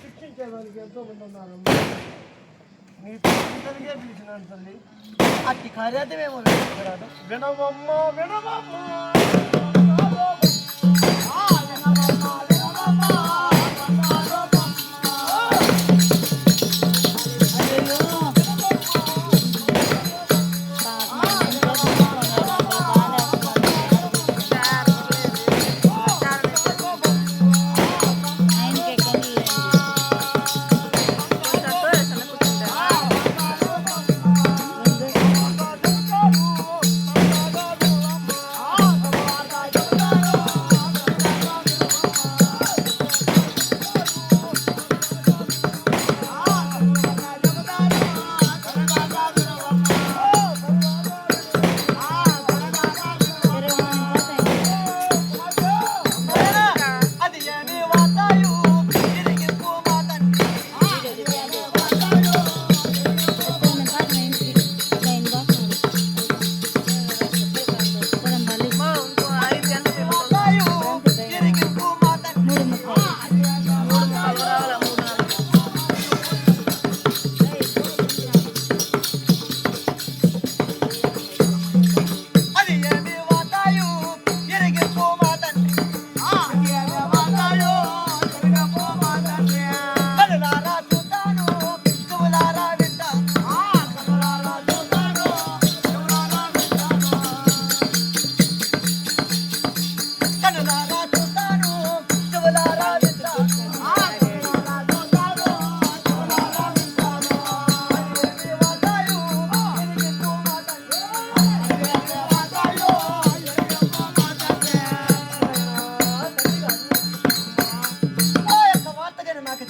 శిక్షించేవారికి ఎంతో మంది ఉన్నారు. నీతో ఇంతనికే పిలిచినాను తల్లి. అట్టి కార్యార్థమేమో వినవమ్మ వినవమ్మ.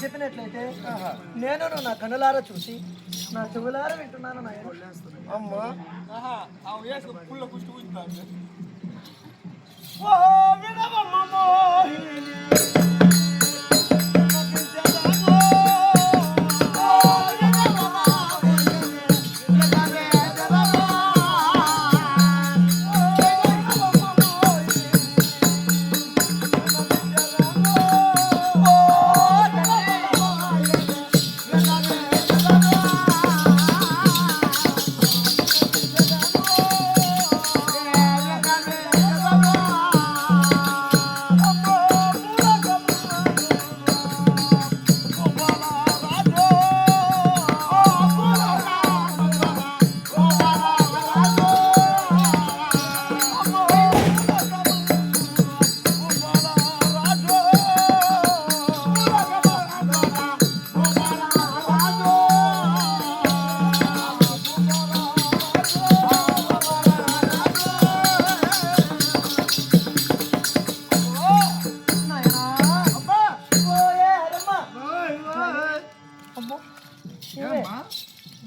చెప్పినట్లయితే నేను నా కనులారా చూసి నా చెవులారా వింటున్నాను. అమ్మా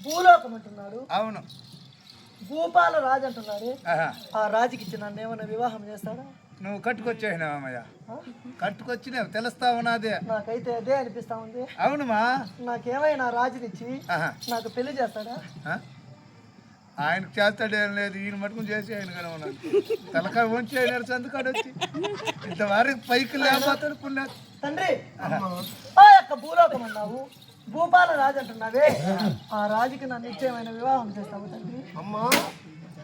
భూలోకం అంటున్నాడు. అవును, భూపాల రాజు అంటున్నాడు. ఆ రాజుకి ఇచ్చి నన్ను ఏమైనా వివాహం చేస్తాడా? నువ్వు కట్టుకొచ్చేసినావమ్మయ్య, కట్టుకొచ్చినావు తెలుస్తావు నాదే. నాకైతే అదే అనిపిస్తా ఉంది. అవునమ్మా, నాకేమైనా రాజునిచ్చి నాకు పెళ్లి చేస్తాడా? ఆయనకు చేస్తాడేం లేదు, ఈయన మటుకు చేసి ఆయన కానీ ఉన్నాడు. తలకాయ వంచి అయినాడు సందుకాడు వచ్చి ఇంతవరకు పైకి లేకపోతాడు పుణ్యాడు. తండ్రి ఆ యొక్క భూలోకం అన్నావు, భూపాల రాజు అంటున్నావే, ఆ రాజుకి నన్ను నిశ్చయమైన వివాహం చేస్తావు తండ్రి. అమ్మా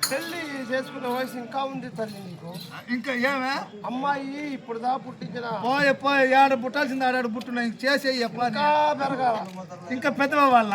పెళ్లి చేసుకున్న వయసు ఇంకా ఉంది తల్లి నీకు. ఇంకా ఏమే అమ్మాయి ఇప్పుడు దా పుట్టించిన పోయి ఏడ పుట్టాల్సింది ఆడాడు పుట్టున్నా ఇంక చేసే పెరగాల ఇంకా పెద్దవా వాళ్ళ